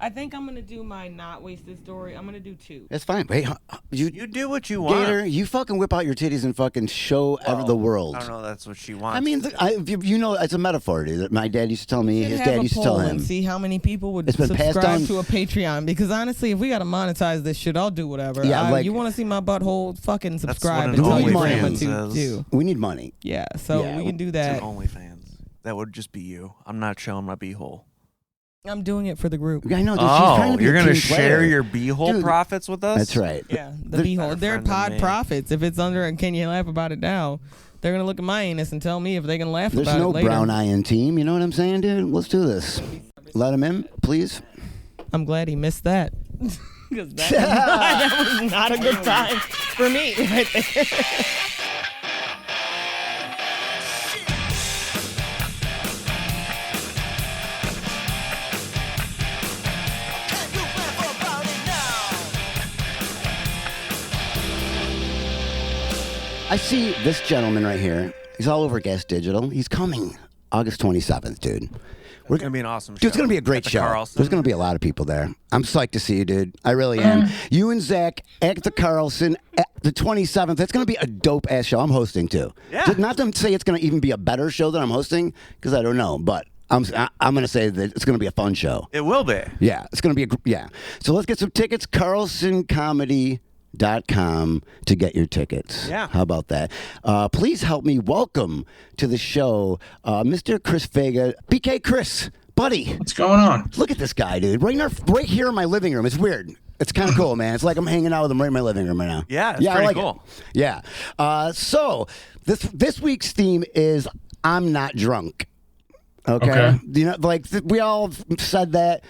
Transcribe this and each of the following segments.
I think I'm gonna do my not wasted story. I'm gonna do 2. That's fine. Wait, You do what you want. Gator, you fucking whip out your titties and fucking show the world. I don't know. That's what she wants. I mean, you know, it's a metaphor, dude. My dad used to tell me. His dad used to tell him. And see how many people would It's been passed subscribe on. to a Patreon. Because honestly, if we gotta monetize this shit, I'll do whatever. Yeah, you want to see my butthole? Fucking subscribe what and an tell your OnlyFans grandma to. We need money. Yeah, so we can do that. It's an OnlyFans. That would just be you. I'm not showing my beehole. I'm doing it for the group. I know. Dude, she's trying to be you're a gonna team share player. your beehole profits with us? That's right. Yeah, the beehole. They're friend than pod me. profits. If it's under, and can you laugh about it now? They're gonna look at my anus and tell me if they can laugh There's about no it later. brown eye in team. You know what I'm saying, dude? Let's do this. Let him in, please. I'm glad he missed that. Because that was not a good time for me right there. I see this gentleman right here. He's all over Gas Digital. He's coming August 27th, dude. It's going to be an awesome show. Dude, it's going to be a great At the show. Carlson. There's going to be a lot of people there. I'm psyched to see you, dude. I really am. You and Zach at the Carlson at the 27th. That's going to be a dope-ass show. I'm hosting, too. Yeah. Just not to say it's going to even be a better show than I'm hosting, because I don't know. But I'm going to say that it's going to be a fun show. It will be. Yeah, it's going to be yeah. So let's get some tickets. CarlsonComedy.com to get your tickets. Yeah. How about that? Please help me welcome to the show Mr. Chris Faga. BK Chris, buddy. What's going on? Look at this guy, dude. Right here in my living room. It's weird. It's kind of cool, man. It's like I'm hanging out with him right in my living room right now. Yeah, it's I pretty like cool. It. Yeah. So this week's theme is I'm not drunk. Okay. You know, like we all said that,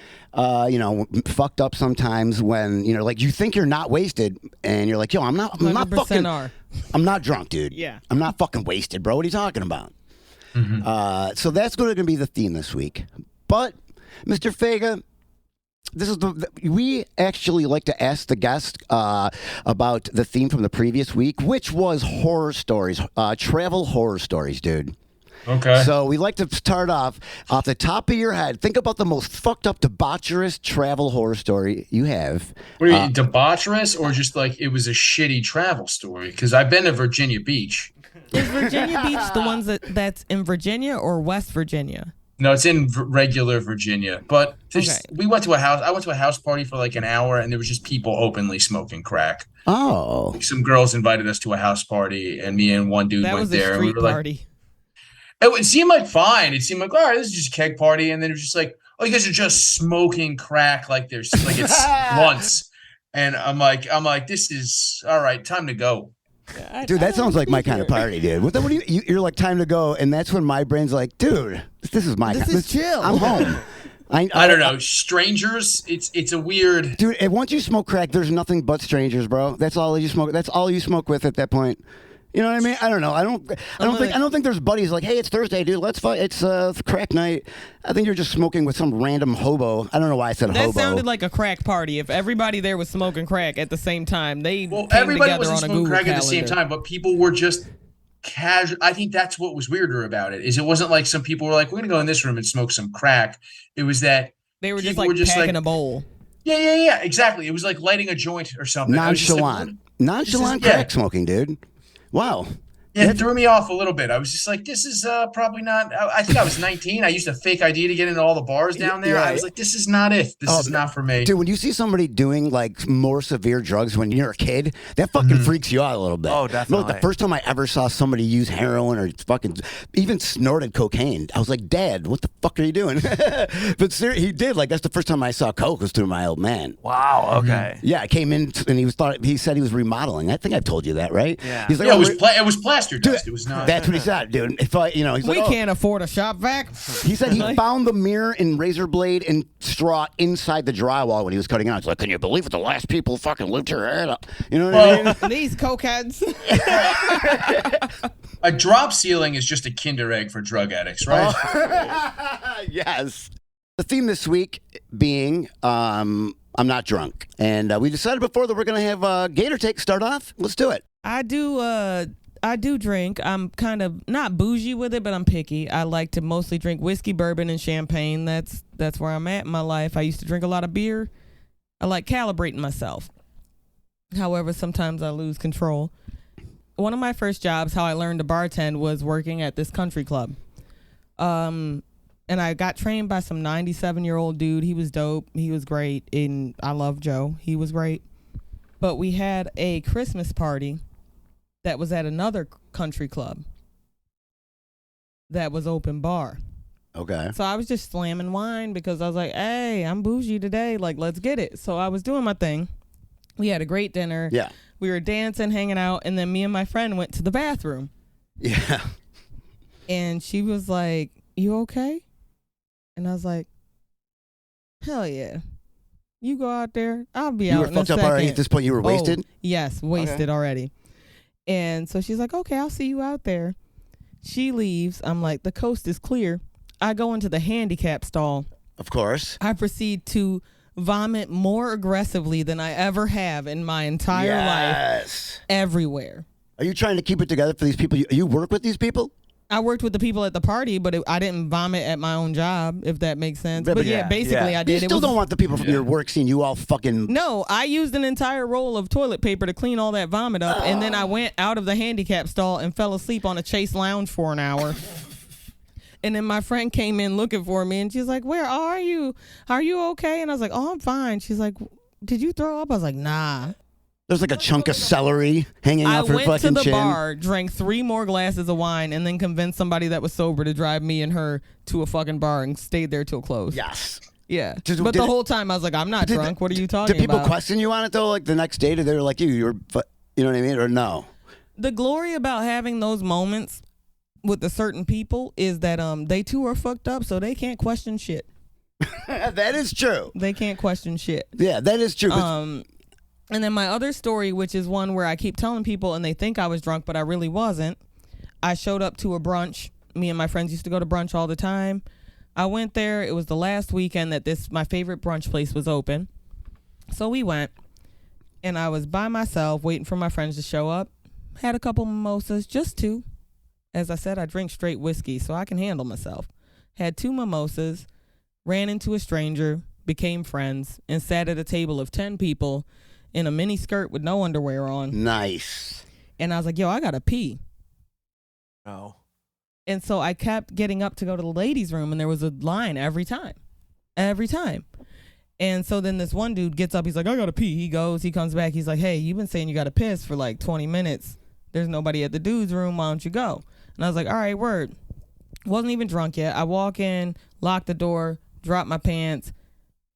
fucked up sometimes when, like you think you're not wasted and you're like, yo, I'm not fucking, I'm not drunk, dude. Yeah. I'm not fucking wasted, bro. What are you talking about? Mm-hmm. So that's going to be the theme this week. But Mr. Faga, we actually like to ask the guest about the theme from the previous week, which was horror stories, travel horror stories, dude. Okay. So we like to start off the top of your head. Think about the most fucked up, debaucherous travel horror story you have. Were you debaucherous or just like it was a shitty travel story? Because I've been to Virginia Beach. Is Virginia Beach the ones that's in Virginia or West Virginia? No, it's in regular Virginia. But we went to a house. I went to a house party for like an hour, and there was just people openly smoking crack. Oh. Some girls invited us to a house party, and me and one dude went there. That was a street party. It seemed like fine. It seemed like, all right, this is just a keg party. And then it was just like, oh, you guys are just smoking crack like it's once. And I'm like, this is all right, time to go. Dude, that sounds like my kind of party, dude. What you're like, time to go, and that's when my brain's like, dude, this is my This is chill. I'm home. I don't know. Strangers, it's a weird dude. And once you smoke crack, there's nothing but strangers, bro. That's all you smoke. That's all you smoke with at that point. You know what I mean? I don't know. I don't think there's buddies like, hey, it's Thursday, dude. Let's fight. It's crack night. I think you're just smoking with some random hobo. I don't know why I said hobo. That sounded like a crack party. If everybody there was smoking crack at the same time, everybody wasn't smoking crack calendar. at the same time, but people were just casual. I think that's what was weirder about it. It wasn't like some people were like, we're gonna go in this room and smoke some crack. It was that they were just like packing a bowl. Yeah, exactly. It was like lighting a joint or something. Nonchalant crack smoking, dude. Wow. Yeah, it threw me off a little bit. I was just like, this is probably not. I think I was 19. I used a fake ID to get into all the bars down there. Yeah. I was like, this is not it. This is not for me. Dude, when you see somebody doing like more severe drugs when you're a kid, that fucking freaks you out a little bit. Oh, definitely. Look, the first time I ever saw somebody use heroin or fucking even snorted cocaine, I was like, Dad, what the fuck are you doing? But he did. Like, that's the first time I saw coke was through my old man. Wow. Okay. Yeah, I came in and he said he was remodeling. I think I've told you that, right? Yeah. He's like, it was plaster dust. It was not. That's what he said, dude. If he's we like, can't afford a shop vac. He said he found the mirror and razor blade and straw inside the drywall when he was cutting it out. He's like, can you believe it? The last people fucking lived here. You know what I mean? These cokeheads. A drop ceiling is just a Kinder egg for drug addicts, right? Yes. The theme this week being I'm not drunk. And we decided before that we're going to have Gator start off. Let's do it. I do I do drink. I'm kind of not bougie with it, but I'm picky. I like to mostly drink whiskey, bourbon, and champagne. That's where I'm at in my life. I used to drink a lot of beer. I like calibrating myself. However, sometimes I lose control. One of my first jobs, how I learned to bartend, was working at this country club. And I got trained by some 97-year-old dude. He was dope. He was great. And I love Joe. He was great. But we had a Christmas party that was at another country club that was open bar. Okay. So I was just slamming wine because I was like, hey, I'm bougie today. Like, let's get it. So I was doing my thing. We had a great dinner. Yeah. We were dancing, hanging out, and then me and my friend went to the bathroom. Yeah. And she was like, you okay? And I was like, hell yeah. You go out there, I'll be out in a second. You were fucked up already at this point? You were wasted? Yes, wasted already. And so she's like, okay, I'll see you out there. She leaves. I'm like, the coast is clear. I go into the handicap stall. Of course. I proceed to vomit more aggressively than I ever have in my entire life. Everywhere. Are you trying to keep it together for these people? You work with these people? I worked with the people at the party, but I didn't vomit at my own job, if that makes sense. But yeah, basically I did. You still don't want the people from your work seeing you all fucking... No, I used an entire roll of toilet paper to clean all that vomit up, and then I went out of the handicap stall and fell asleep on a Chase lounge for an hour. And then my friend came in looking for me, and she's like, where are you? Are you okay? And I was like, oh, I'm fine. She's like, did you throw up? I was like, nah. There's like a chunk of celery hanging out her fucking chin. I went to the bar, drank 3 more glasses of wine, and then convinced somebody that was sober to drive me and her to a fucking bar and stayed there till close. Yes. Yeah. But the whole time I was like, I'm not drunk. What are you talking about? Did people question you on it, though? Like the next day, did they were like, you know what I mean? Or no? The glory about having those moments with the certain people is that they too are fucked up, so they can't question shit. That is true. They can't question shit. Yeah, that is true. And then my other story, which is one where I keep telling people and they think I was drunk, but I really wasn't. I showed up to a brunch. Me and my friends used to go to brunch all the time. I went there. It was the last weekend that my favorite brunch place was open. So we went, and I was by myself waiting for my friends to show up. Had a couple mimosas, just 2. As I said, I drink straight whiskey, so I can handle myself. Had 2 mimosas, ran into a stranger, became friends, and sat at a table of 10 people in a mini skirt with no underwear on. Nice. And I was like, yo, I gotta pee. Oh. And so I kept getting up to go to the ladies' room, and there was a line every time. Every time. And so then this one dude gets up, he's like, I gotta pee. He goes, he comes back, he's like, hey, you've been saying you gotta piss for like 20 minutes. There's nobody at the dude's room, why don't you go? And I was like, all right, word. Wasn't even drunk yet. I walk in, lock the door, drop my pants,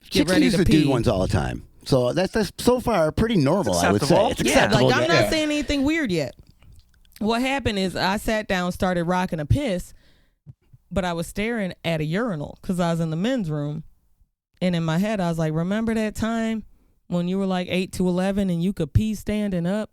get ready to pee. The dude ones all the time. So that's so far pretty normal, I would say. It's acceptable. Like I'm not saying anything weird yet. What happened is I sat down, started rocking a piss, but I was staring at a urinal because I was in the men's room. And in my head, I was like, remember that time when you were like 8 to 11 and you could pee standing up?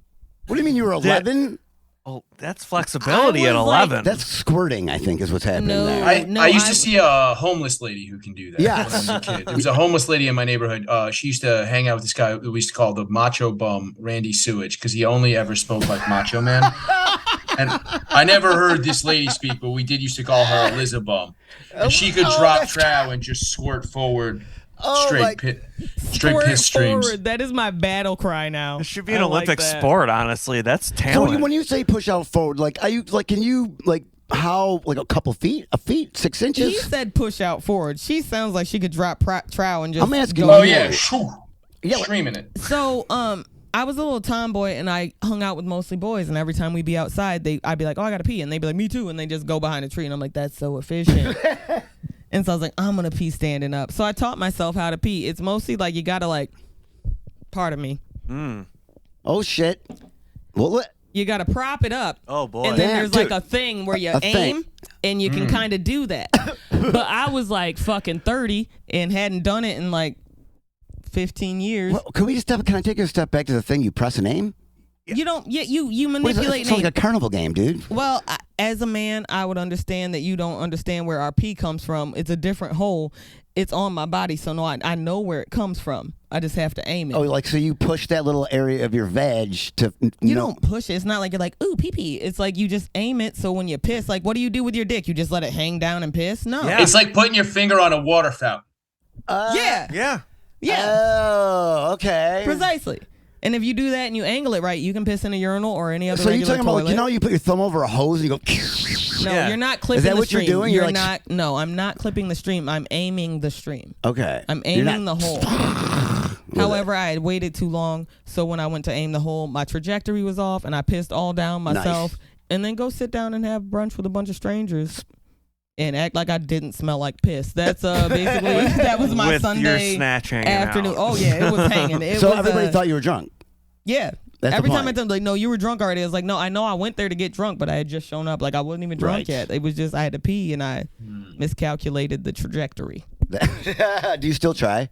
What do you mean you were 11? Oh, that's flexibility at 11. Like, that's squirting, I think, is what's happening there. I used to see a homeless lady who can do that. Yes. When I was a kid. There was a homeless lady in my neighborhood. She used to hang out with this guy who we used to call the Macho Bum, Randy Sewage, because he only ever spoke like Macho Man. And I never heard this lady speak, but we did used to call her Liza Bum. And she could drop trow and just squirt forward. Straight piss streams. Forward. That is my battle cry now. It should be an Olympic sport, honestly. That's talent. So when you say push out forward, like, are you like, can you like how like a couple feet, 6 inches? He said push out forward. She sounds like she could drop trow and just. I'm asking. Go. Oh yeah, screaming it. So I was a little tomboy and I hung out with mostly boys, and every time we'd be outside, I'd be like, oh, I gotta pee, and they'd be like, me too, and they just go behind a tree, and I'm like, that's so efficient. And so I was like, I'm going to pee standing up. So I taught myself how to pee. It's mostly like you got to like, pardon me. Oh, shit. Well, you got to prop it up. Oh, boy. And then there's like a thing where you aim and you can kind of do that. But I was like fucking 30 and hadn't done it in like 15 years. Well, can I take a step back to the thing you press and aim? You don't. You manipulate. It's like a carnival game, dude. Well, as a man, I would understand that you don't understand where our pee comes from. It's a different hole, it's on my body, so no, I know where it comes from. I just have to aim it. Oh, like so you push that little area of your vag to. You don't push it. It's not like you're like, ooh, pee pee. It's like you just aim it. So when you piss, like, what do you do with your dick? You just let it hang down and piss? No. Yeah. It's like putting your finger on a water fountain. Yeah. Oh, okay. Precisely. And if you do that and you angle it right, you can piss in a urinal or any other So you're regular talking about, toilet. you put your thumb over a hose and you go. No, Yeah. you're not clipping Is that the what stream. you're doing? You're You're like- not. No, I'm not clipping the stream. I'm aiming the stream. Okay. I'm You're aiming not- the hole. However, I had waited too long, so when I went to aim the hole, my trajectory was off, and I pissed all down myself. Nice. And then go sit down and have brunch with a bunch of strangers, and act like I didn't smell like piss. That's basically that was my With Sunday your snatch hanging afternoon. out. Oh yeah, it was hanging. So everybody thought you were drunk. Yeah. That's the Every time I point. tell them, like, no, you were drunk already. I was like, no, I know I went there to get drunk, but I had just shown up. Like, I wasn't even drunk Right. yet. It was just, I had to pee, and I miscalculated the trajectory. Do you still try?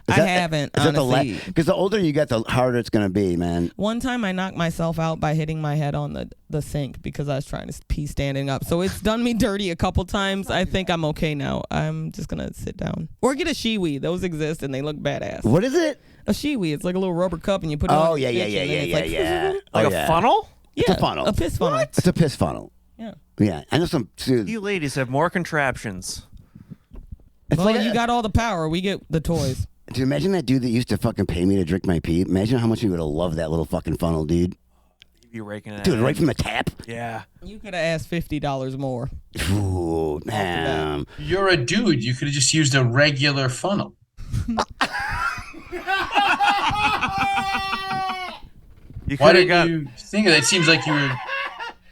I haven't, honestly. Because the older you get, the harder it's going to be, man. One time I knocked myself out by hitting my head on the sink because I was trying to pee standing up. So it's done me dirty a couple times. I think I'm okay now. I'm just going to sit down. Or get a shiwi. Those exist, and they look badass. What is it? A shiwi. It's like a little rubber cup, and you put it Oh, on yeah, your yeah, dick, yeah, and yeah, then yeah, it's yeah. Like Oh, a yeah. funnel? It's Yeah, a funnel. A piss funnel. It's a piss funnel. Yeah. Yeah. I know some. Dude, You ladies have more contraptions. it's Well, like you got all the power. We get the toys. Dude, imagine that dude that used to fucking pay me to drink my pee. Imagine how much he would have loved that little fucking funnel, dude. You raking it Dude, out. right from the tap. Yeah. You could have asked $50 more. Ooh, damn. You're a dude. You could have just used a regular funnel. You Why could have didn't got. you think of that? It seems like you were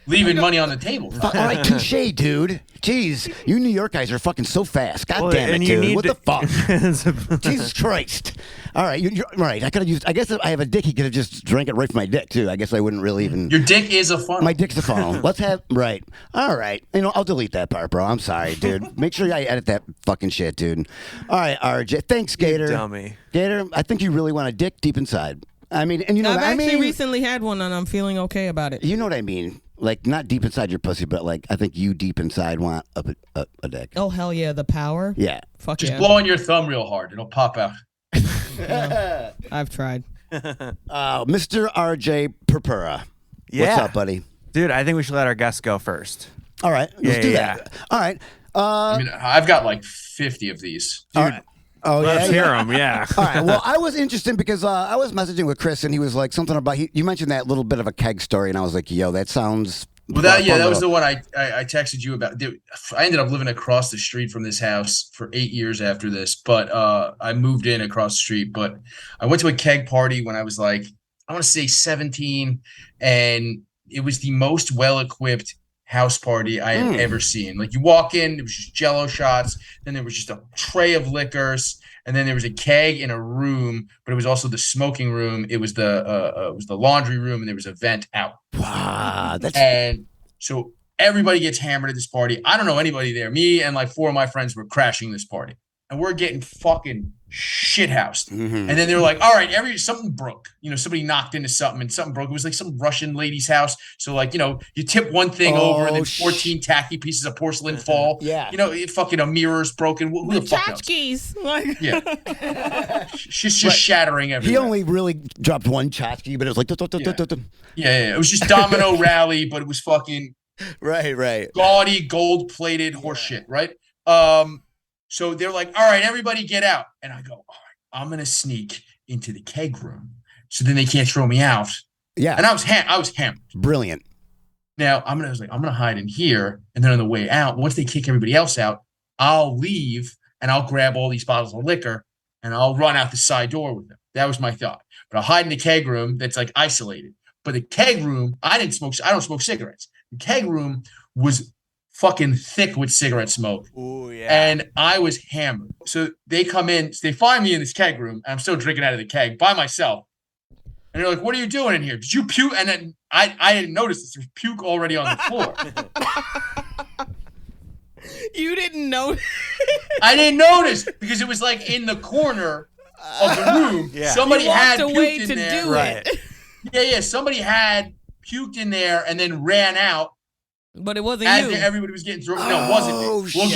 leaving money on the table. All right, touche, dude. Jeez, you New York guys are fucking so fast. God Well, damn it, and you dude. need What the to- fuck? Jesus Christ. All right, you're right. I could have used. I guess if I have a dick, he could have just drank it right from my dick too. I guess I wouldn't really even. Your dick is a funnel. My dick's a funnel. Let's have right. All right. I'll delete that part, bro. I'm sorry, dude. Make sure I edit that fucking shit, dude. All right, RJ. Thanks, Gator. dummy. Gator, I think you really want a dick deep inside. I mean, and you know I've what I actually mean. recently had one, and I'm feeling okay about it. You know what I mean? Like not deep inside your pussy, but like I think you deep inside want a dick. Oh, hell yeah. The power. Yeah. Fuck Just yeah. blow on your thumb real hard. It'll pop out. I've tried. Mr. RJ Purpura. Yeah. What's up, buddy? Dude, I think we should let our guests go first. All right, let's do Yeah. that. All right. I mean, I've got like 50 of these. All right. Oh Let's yeah. hear them, yeah. All right. Well, I was interested because I was messaging with Chris, and he was like something about you mentioned that little bit of a keg story, and I was like, "Yo, that sounds." Well, that was the one I texted you about. Dude, I ended up living across the street from this house for 8 years after this, but I moved in across the street. But I went to a keg party when I was like, I want to say 17, and it was the most well-equipped house party I had ever seen. Like you walk in, it was just Jello shots, then there was just a tray of liquors, and then there was a keg in a room, but it was also the smoking room. It was the laundry room, and there was a vent out. Wow, that's And so everybody gets hammered at this party. I don't know anybody there. Me and like 4 of my friends were crashing this party, and we're getting fucking shithoused. And then they were like, all right, something broke. Somebody knocked into something and something broke. It was like some Russian lady's house. So like, you tip one thing over and then 14 tacky pieces of porcelain fall. Yeah. A mirror's broken. Who the fuck knows? Tchotchkes. Like, Yeah. She's just shattering everything. he only really dropped one tchotchke, but it was like Yeah. It was just domino rally, but it was fucking right. gaudy, gold-plated horse shit, right? So they're like, all right, everybody get out. And I go, all right, I'm going to sneak into the keg room so then they can't throw me out. Yeah. And I was hammered. Brilliant. Now, I'm going to hide in here. And then on the way out, once they kick everybody else out, I'll leave and I'll grab all these bottles of liquor and I'll run out the side door with them. That was my thought. But I'll hide in the keg room that's like isolated. But the keg room, I don't smoke cigarettes. The keg room was fucking thick with cigarette smoke. Ooh, yeah. And I was hammered. So they come in, they find me in this keg room, and I'm still drinking out of the keg by myself. And they're like, what are you doing in here? Did you puke? And then I didn't notice this. There's puke already on the floor. you didn't know. I didn't notice because it was like in the corner of the room. Yeah. Somebody You walked had away puked to in there. do Right. it. Yeah. Somebody had puked in there and then ran out. But it wasn't As you. everybody was getting through. No, it wasn't me. We'll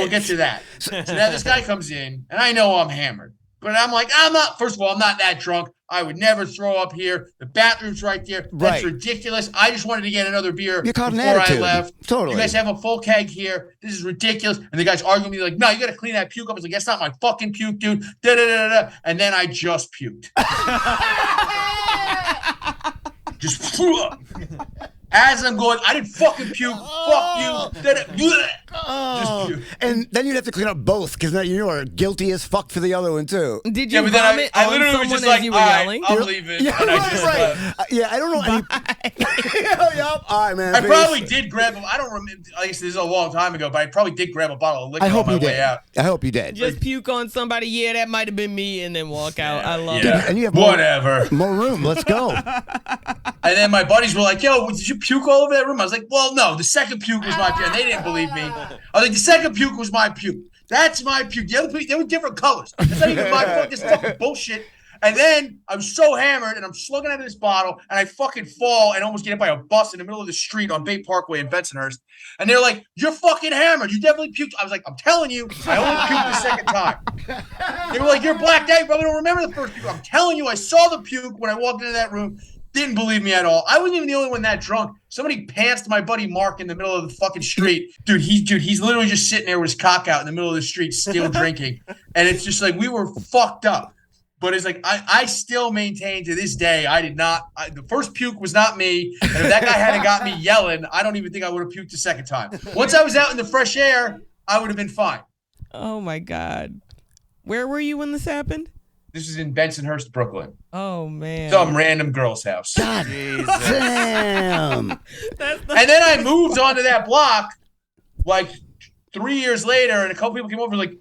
get to that. So now this guy comes in, and I know I'm hammered. But I'm like, first of all, I'm not that drunk. I would never throw up here. The bathroom's right there. That's ridiculous. I just wanted to get another beer before I left. Totally. You guys have a full keg here. This is ridiculous. And the guy's arguing with me like, no, you got to clean that puke up. I was like, that's not my fucking puke, dude. Da-da-da-da-da. And then I just puked. Just as I'm going, I didn't fucking puke. Fuck you. Just puke. And then you'd have to clean up both because now you are guilty as fuck for the other one too. Did you vomit I on literally was someone just as like, you were all right, yelling? I'm leaving. Yeah, and I just left. Yeah, I don't know any. Yup. All right, man. I probably did grab I don't remember. I guess this is a long time ago, but I probably did grab a bottle of liquor on my way out. I hope you did. Just puke on somebody. Yeah, that might have been me, and then walk out. I love it. And you have whatever. More room. Let's go. And then my buddies were like, yo, did you puke all over that room? I was like, well, no, the second puke was my puke. And they didn't believe me. I was like, the second puke was my puke. That's my puke. The other puke, they were different colors. It's not even my fuck. This fucking bullshit. And then I'm so hammered, and I'm slugging out of this bottle, and I fucking fall and almost get hit by a bus in the middle of the street on Bay Parkway in Bensonhurst. And they're like, you're fucking hammered. You definitely puked. I was like, I'm telling you, I only puked the second time. They were like, you're blacked out. You probably don't remember the first puke. I'm telling you, I saw the puke when I walked into that room. Didn't believe me at all. I wasn't even the only one that drunk. Somebody pantsed my buddy Mark in the middle of the fucking street. Dude, he's literally just sitting there with his cock out in the middle of the street, still drinking. And it's just like, we were fucked up. But it's like, I still maintain to this day, I did not. The first puke was not me. And if that guy hadn't got me yelling, I don't even think I would have puked the second time. Once I was out in the fresh air, I would have been fine. Oh, my God. Where were you when this happened? This is in Bensonhurst, Brooklyn. Oh, man. Some random girl's house. God damn. And then I moved onto that block like 3 years later, and a couple people came over like,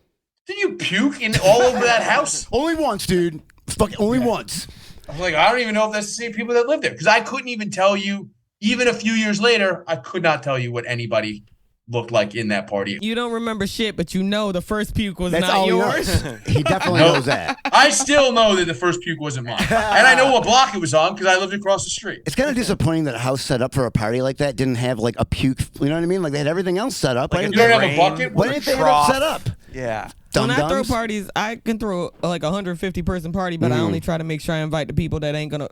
did you puke all over that house? Only once, dude. Fucking only once. I'm like, I don't even know if that's the same people that live there. Because I couldn't even tell you, even a few years later, I could not tell you what anybody looked like in that party. You don't remember shit, but you know the first puke was That's not yours. He definitely knows that. I still know that the first puke wasn't mine. And I know what block it was on because I lived across the street. It's kind of disappointing that a house set up for a party like that didn't have like a puke. You know what I mean? Like they had everything else set up. Like you don't have a bucket? Why didn't they have it set up? Yeah. When I throw parties, I can throw like a 150-person party, but I only try to make sure I invite the people that ain't going to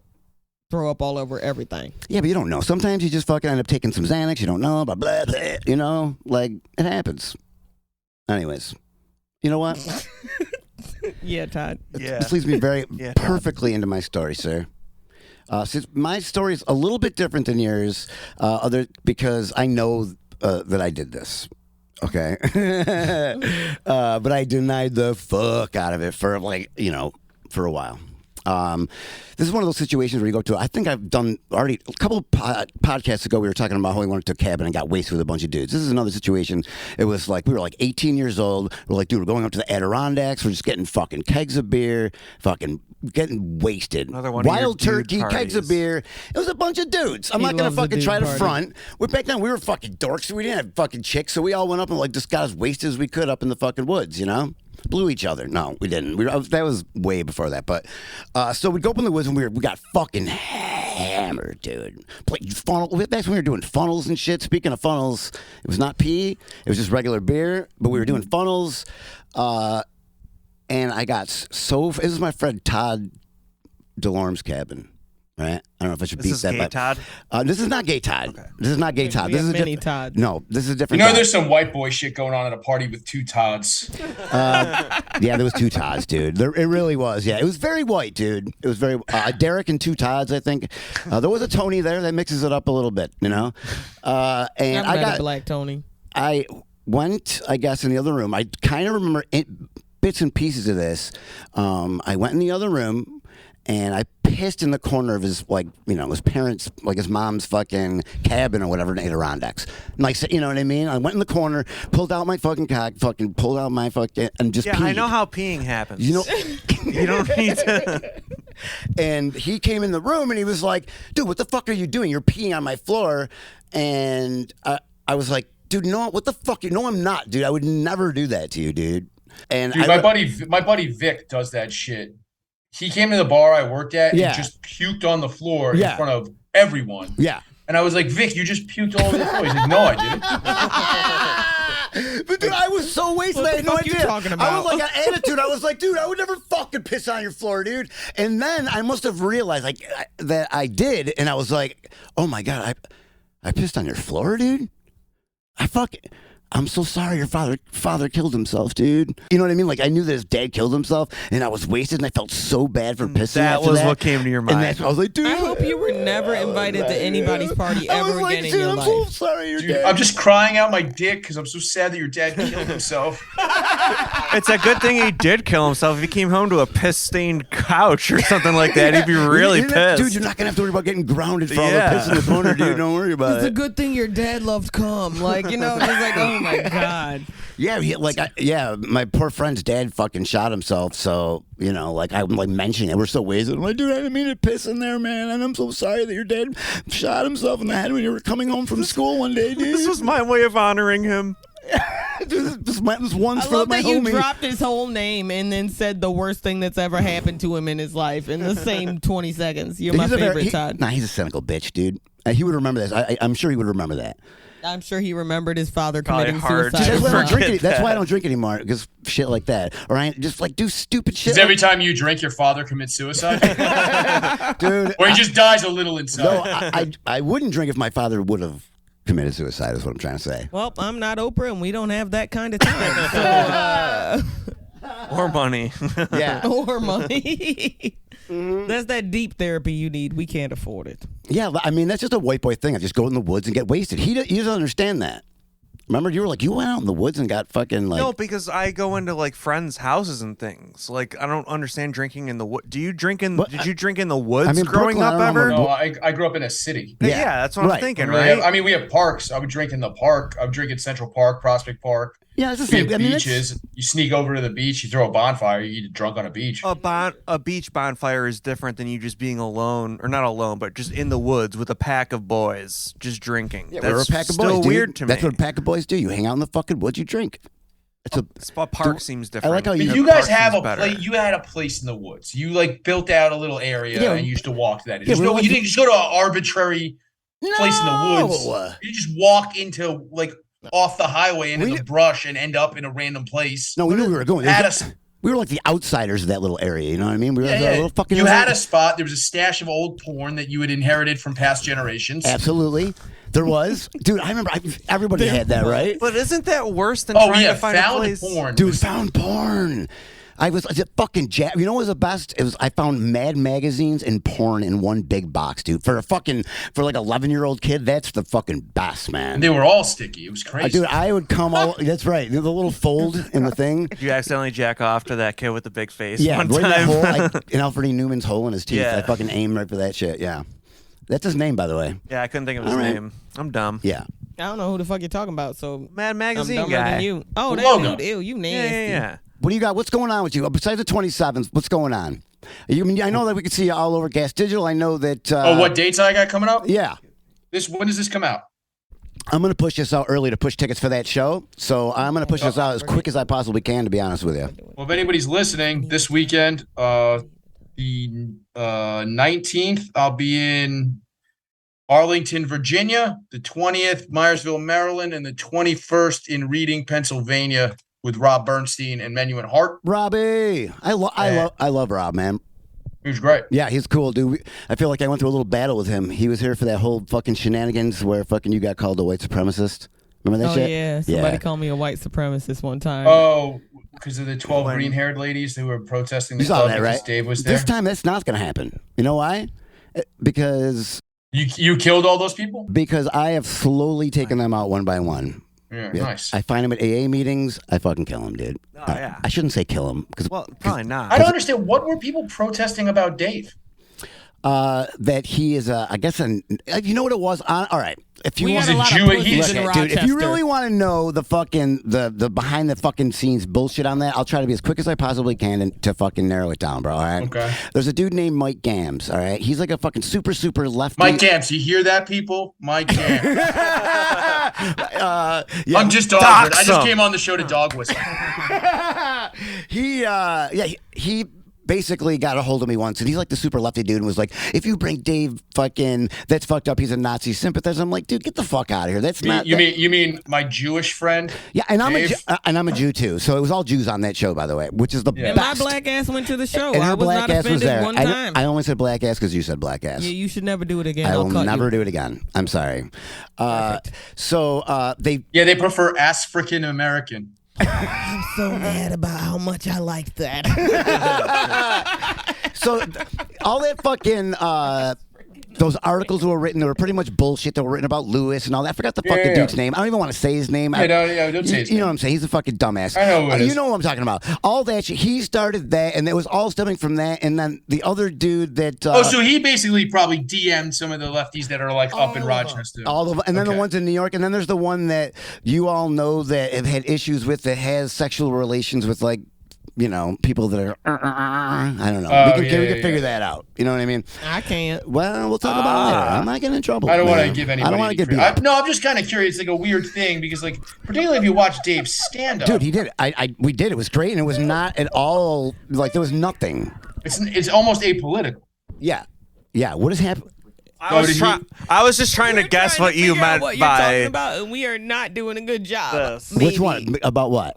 throw up all over everything. Yeah, but you don't know. Sometimes you just fucking end up taking some Xanax. You don't know, blah, blah, blah. You know, like it happens. Anyways, you know what? Yeah, Todd. Yeah. This leads me very perfectly into my story, sir. Since my story is a little bit different than yours, because I know that I did this. Okay. But I denied the fuck out of it for for a while. This is one of those situations where you go to, I think I've done already a couple of podcasts ago, we were talking about how we went to a cabin and got wasted with a bunch of dudes. This is another situation. It was like, we were like 18 years old. We're like, dude, we're going up to the Adirondacks. We're just getting fucking kegs of beer, fucking getting wasted. Another one Wild of your turkey, dude kegs of beer. It was a bunch of dudes. I'm not going to fucking try to front. Back then, we were fucking dorks. We didn't have fucking chicks, so we all went up and like just got as wasted as we could up in the fucking woods, you know? Blew each other. No, we didn't. That was way before that. But so we'd go up in the woods and we got fucking hammered, dude. That's when we were doing funnels and shit. Speaking of funnels, it was not pee. It was just regular beer. But we were doing funnels. And I got so. This is my friend Todd DeLorme's cabin. Right? I don't know if I should beat that. Gay Todd? This is not Gay Todd. Okay. This is not Gay Todd. This is many Todd. No, this is a different. You know, Todd. there's some white boy shit going on at a party with two Todds. Yeah, there was two Todds, dude. It really was. Yeah, it was very white, dude. It was very Derek and two Todds, I think. There was a Tony there that mixes it up a little bit, you know. And I got a black Tony. I went, I guess, in the other room. I kind of remember bits and pieces of this. I went in the other room. And I pissed in the corner of his, like, you know, his parents, like his mom's fucking cabin or whatever in Adirondacks. Like, you know what I mean? I went in the corner, pulled out my fucking cock, fucking pulled out my fucking, and just peed. I know how peeing happens. You know, you don't need to. And he came in the room and he was like, dude, what the fuck are you doing? You're peeing on my floor. And I was like, dude, no, what the fuck? No, I'm not, dude. I would never do that to you, dude. And dude, my buddy Vic does that shit. He came to the bar I worked at and just puked on the floor in front of everyone. Yeah. And And I was like, Vic, you just puked all over the floor. He's like, no, I didn't. But dude, I was so wasted. I had no idea. Talking about? I was like an attitude. I was like, dude, I would never fucking piss on your floor, dude. And then I must have realized that I did, and I was like, oh my god, I pissed on your floor, dude. I'm so sorry your father killed himself, dude. You know what I mean? Like, I knew that his dad killed himself, and I was wasted, and I felt so bad for pissing That was what came to your mind. And that's what I was like, dude. I hope you were never invited to anybody's party ever again in your life. I'm so sorry your dad. I'm just crying out my dick because I'm so sad that your dad killed himself. It's a good thing he did kill himself. If he came home to a piss-stained couch or something like that, he'd be really pissed. Dude, you're not going to have to worry about getting grounded for all the piss in the corner, dude. Don't worry about It's it. a good thing your dad loved cum. Like, you know, it's like, oh my God. Yeah, my poor friend's dad fucking shot himself. So, you know, like, I'm like mentioning it. We're so wasted. I'm like, dude, I didn't mean to piss in there, man. And I'm so sorry that your dad shot himself in the head when you were coming home from school one day, dude. This was my way of honoring him. Dude, this one's I for love my that you homie. dropped his whole name and then said the worst thing that's ever happened to him in his life in the same 20 seconds. You're my favorite, Todd. Nah, he's a cynical bitch, dude. He would remember this. I'm sure he would remember that. I'm sure he remembered his father Probably committing hard suicide. to That's why, I don't drink forget that's why I that. don't drink anymore, because shit like that. Or I just like do stupid shit. Because every time you drink, your father commits suicide? Dude. Or he just dies a little inside? No, I wouldn't drink if my father would have committed suicide, is what I'm trying to say. Well, I'm not Oprah, and we don't have that kind of time. Or money. Yeah. Or money. That's that deep therapy you need. We can't afford it. Yeah, I mean, that's just a white boy thing. I just go in the woods and get wasted. He doesn't understand that. Remember, you were like, you went out in the woods and got fucking like. No, because I go into like friends' houses and things. Like, I don't understand drinking in the wood. Did you drink in the woods I mean, growing Brooklyn, up I don't ever? know. No, I grew up in a city. Yeah, that's what right. I'm thinking, We right? have- we have parks. I would drink in the park. I would drink at Central Park, Prospect Park. Yeah, it's the We same. have I mean, beaches. You sneak over to the beach. You throw a bonfire. You get drunk on a beach. A beach bonfire is different than you just being alone, or not alone, but just in the woods with a pack of boys just drinking. Yeah, That's we're a pack of still boys, dude. weird to me. That's what a pack of boys do. You hang out in the fucking woods, you drink. It's a park seems different. I like how But you. you guys park have seems a better. place. You had a place in the woods. You like built out a little area Yeah. and you used to walk to that. Yeah, You didn't just go to an arbitrary place in the woods. No. You just walk into like off the highway into We- the brush and end up in a random place. No, we knew we were going. Had a- We were like the outsiders of that little area. You know what I mean? We were Yeah, like yeah. a little fucking. You had a spot. There was a stash of old porn that you had inherited from past generations. Absolutely, there was, dude. I remember. Everybody had that, right? But isn't that worse than Oh trying yeah, to find a found place? porn. Dude, found porn. I was fucking You know what was the best? It was I found Mad magazines and porn in one big box, dude. For like 11-year-old kid, that's the fucking best, man. They were all sticky. It was crazy. Dude, I would come all. That's right. The little fold in the thing. Did you accidentally jack off to that kid with the big face Yeah, one right in that time? hole. In Alfred E. Newman's hole in his teeth. Yeah. I fucking aimed right for that shit. Yeah, that's his name, by the way. Yeah, I couldn't think of his All right. name. I'm dumb. Yeah. I don't know who the fuck you're talking about, so Mad I'm Magazine dumber guy. than you. Oh, that Logo. dude. Ew, you nasty. Yeah. What do you got? What's going on with you? Besides the 27th, what's going on? I know that we can see you all over Gas Digital. I know that. what dates I got coming up? Yeah. When does this come out? I'm going to push this out early to push tickets for that show. So I'm going to push this out as quick as I possibly can, to be honest with you. Well, if anybody's listening, this weekend, the 19th, I'll be in Arlington, Virginia. The 20th, Myersville, Maryland, and the 21st in Reading, Pennsylvania, with Rob Bernstein and Menuhin Hart. Robbie, I love Rob, man. He was great. Yeah, he's cool, dude. I feel like I went through a little battle with him. He was here for that whole fucking shenanigans where fucking you got called a white supremacist. Remember that Oh shit? yeah, somebody called me a white supremacist one time. Oh, because of the 12 green-haired ladies who were protesting the You saw club that, because right? Dave was there. This time, that's not going to happen. You know why? Because You killed all those people? I have slowly taken them out one by one. Yeah, Yeah. nice. I find them at AA meetings. I fucking kill them, dude. Oh, yeah. I shouldn't say kill them because Well, probably not. I don't understand. What were people protesting about Dave? that he is I guess you know what it was. All right, if you We want got a lot of Jew- pussies he's- in Look, Rochester. dude, if you really want to know the fucking the behind the fucking scenes bullshit on that, I'll try to be as quick as I possibly can to fucking narrow it down, bro. All right. Okay. There's a dude named Mike Gams. All right. He's like a fucking super lefty. Mike Gams, you hear that, people? Mike Gams. Yeah. I'm just dog Dox I just him. came on the show to dog whistle. he basically got a hold of me once, and he's like the super lefty dude, and was like, if you bring Dave fucking, that's fucked up, he's a Nazi sympathizer. I'm like, dude, get the fuck out of here. That's not. You mean my Jewish friend? Yeah, and I'm a Jew too. So it was all Jews on that show, by the way, which is the And best. my black ass went to the show. And I her was black not ass was offended there. one time. I only said black ass because you said black ass. Yeah, you should never do it again. I I'll will cut never you. do it again. I'm sorry. They. Yeah, they prefer African American. I'm so mad about how much I like that. So all that fucking those articles were written, they were pretty much bullshit. They were written about Lewis and all that. I forgot the fucking dude's name. I don't even want to say his name. Don't say his name. You know what I'm saying? He's a fucking dumbass. I know who it is. You know what I'm talking about. All that shit. He started that, and it was all stemming from that. And then the other dude that. So he basically probably DM'd some of the lefties that are like up in Rochester. All of them. And then the ones in New York. And then there's the one that you all know that have had issues with that has sexual relations with like, you know, people that are, I don't know. We can figure that out. You know what I mean? I can't. Well, we'll talk about it later. I'm not getting in trouble. I don't want to man. give anybody. I don't want to get beat up. No, I'm just kind of curious. It's like a weird thing because, like, particularly if you watch Dave's stand-up. Dude, he did it. We did. It was great, and it was not at all, like, there was nothing. It's almost apolitical. Yeah. Yeah. What has happened? I was just trying to guess what you meant what you're by talking about, and we are not doing a good job. this. Which one? About what?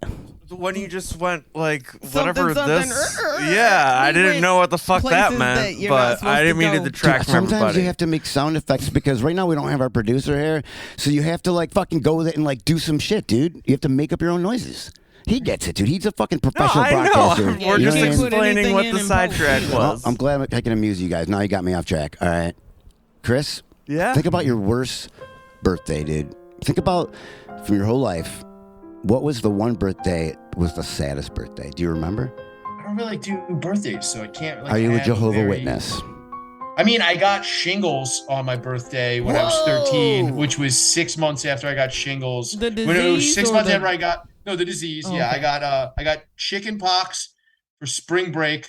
When you just went like Something, whatever something, this, yeah, I didn't know what the fuck that places meant, that you're not but supposed I didn't to mean to go. detract Dude, from sometimes everybody. you have to make sound effects because right now we don't have our producer here, so you have to like fucking go with it and like do some shit, dude. You have to make up your own noises. He gets it, dude. He's a fucking professional I know. broadcaster. Yeah, We're you just can't put explaining anything what in the and sidetrack post. Well, was. I'm glad I can amuse you guys. Now you got me off track. All right, Chris. Yeah. Think about your worst birthday, dude. Think about from your whole life. What was the one birthday was the saddest birthday? Do you remember? I don't really do birthdays, so I can't. Like, Are you a have Jehovah very- Witness? I mean, I got shingles on my birthday when I was 13, which was 6 months after I got shingles. The when it was disease 6 or months the- after I got the disease. Oh, Yeah, okay. I got chicken pox for spring break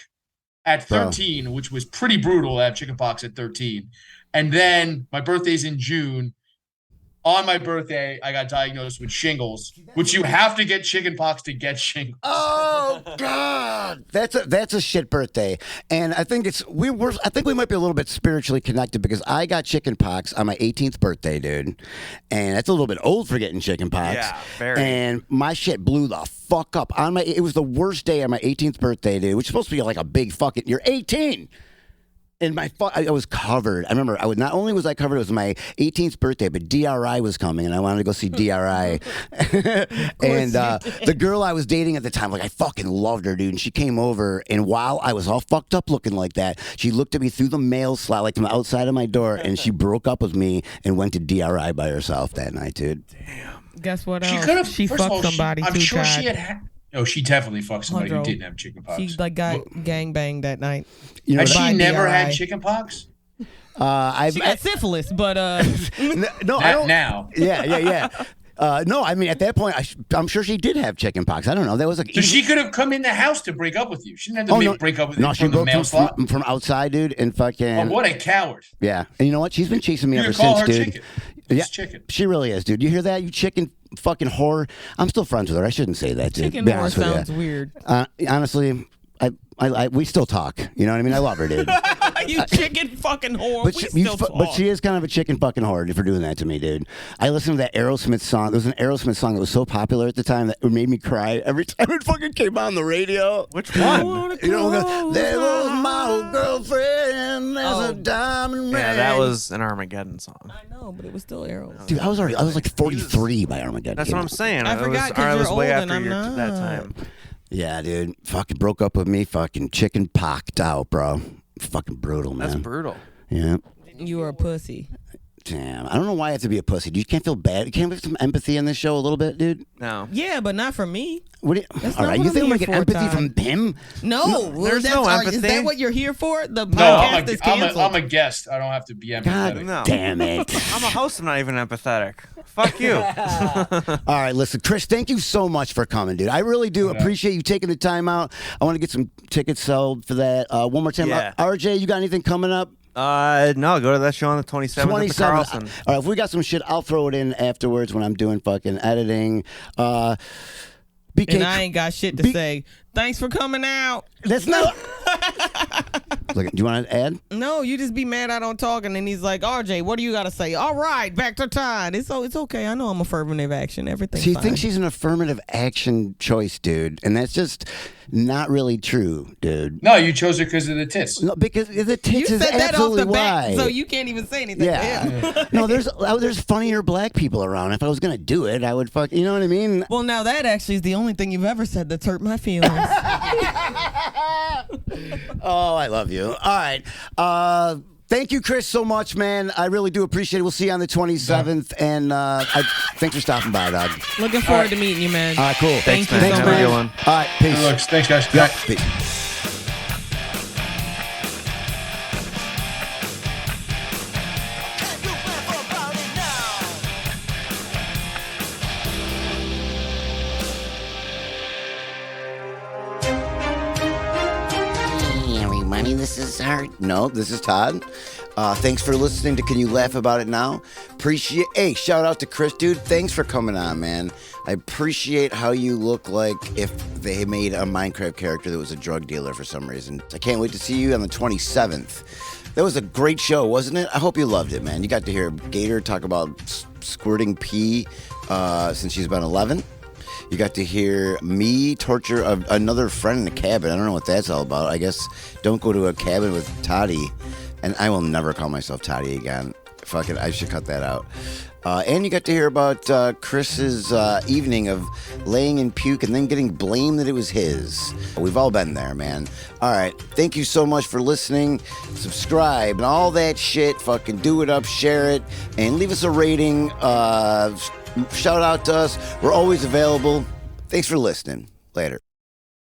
at 13, which was pretty brutal to have chicken pox at 13. And then my birthday's in June. On my birthday, I got diagnosed with shingles, which you have to get chicken pox to get shingles. Oh God, that's a shit birthday, and I think I think we might be a little bit spiritually connected because I got chicken pox on my 18th birthday, dude, and that's a little bit old for getting chicken pox. Yeah, very. And my shit blew the fuck up on it was the worst day on my 18th birthday, dude, which is supposed to be like a big fucking. You're 18. And I was covered. I remember not only was I covered, it was my 18th birthday, but DRI was coming, and I wanted to go see DRI. And the girl I was dating at the time, like I fucking loved her, dude. And she came over, and while I was all fucked up looking like that, she looked at me through the mail slot, like from the outside of my door, and she broke up with me and went to DRI by herself that night, dude. Damn. Guess what She else? could have. She first of fucked all, somebody I'm too, sure Todd. she had. No, she definitely fucked somebody who Hundred. didn't have chicken pox. She like got gang banged that night. You know Had what she by never DRI. had chicken pox? She got syphilis, but no, I don't. Now. Yeah. No, I mean at that point, I'm sure she did have chicken pox. I don't know. That was like So she could have come in the house to break up with you. She didn't have to break up with no, you she from the broke mail slot. from outside, dude, and fucking. Oh, what a coward! Yeah, and you know what? She's been chasing me You ever could call since, her dude. chicken. Yeah, It's chicken. she really is, dude. You hear that? You chicken fucking whore. I'm still friends with her. I shouldn't say that, dude. chicken Be whore honest with sounds you. weird. Honestly, we still talk. You know what I mean? I love her, dude. You chicken fucking whore. But she is kind of a chicken fucking whore for doing that to me, dude. I listened to that Aerosmith song. There was an Aerosmith song that was so popular at the time that it made me cry every time it fucking came on the radio. Which one? You know, there goes my old girlfriend. There's a diamond ring. Yeah, that was an Armageddon song. I know, but it was still Arrows. Dude, I was like 43 by Armageddon. That's what I'm saying. I forgot 'cause I was you're way old and after I'm your that not. time. Yeah, dude. Fucking broke up with me. Fucking chicken pocked out, bro. Fucking brutal, man. That's brutal. Yeah. You were a pussy. Damn. I don't know why I have to be a pussy. You can't feel bad. You can't have some empathy in this show a little bit, dude. No. Yeah, but not from me. What do you, That's all not right, what you I'm think I'm gonna here get for, empathy Todd. from him? No, there's no Is empathy. that what you're here for? The No, podcast is canceled. I'm a guest. I don't have to be empathetic. God No. damn it. I'm a host. I'm not even empathetic. Fuck you. All right, listen, Chris, thank you so much for coming, dude. I really do appreciate you taking the time out. I want to get some tickets sold for that. One more time. Yeah. RJ, you got anything coming up? No, go to that show on the 27th at the 27. Carlson. All right, if we got some shit, I'll throw it in afterwards when I'm doing fucking editing. BK, and I ain't got shit to say. Thanks for coming out. That's not. Look, do you want to add? No, you just be mad I don't talk, and then he's like, RJ, what do you got to say? All right, back to Todd. It's okay. I know I'm affirmative action. Everything's She fine. thinks she's an affirmative action choice, dude, and that's just not really true, dude. No, you chose her because of the tits. No, because the tits You is said that off absolutely the bat, why. so you can't even say anything. Yeah. No, there's funnier black people around. If I was gonna do it, I would fuck. You know what I mean? Well, now that actually is the only thing you've ever said that's hurt my feelings. Oh, I love you. All right. Thank you, Chris, so much, man. I really do appreciate it. We'll see you on the 27th, and thanks for stopping by, dog. Looking forward to meeting you, man. All right, cool. Thank you man. so Have a much. good one. All right, peace. Good looks. Thanks, guys. Yep. Bye. Peace. Hey, everybody, this is Art. No, this is Todd. Thanks for listening to Can You Laugh About It Now? Hey, shout out to Chris, dude. Thanks for coming on, man. I appreciate how you look like if they made a Minecraft character that was a drug dealer for some reason. I can't wait to see you on the 27th. That was a great show, wasn't it? I hope you loved it, man. You got to hear Gator talk about squirting pee since she's been 11. You got to hear me torture another friend in a cabin. I don't know what that's all about. I guess don't go to a cabin with Toddy. And I will never call myself Toddy again. Fuck it, I should cut that out. And you got to hear about Chris's evening of laying in puke and then getting blamed that it was his. We've all been there, man. All right, thank you so much for listening. Subscribe and all that shit. Fucking do it up, share it, and leave us a rating. Shout out to us. We're always available. Thanks for listening. Later.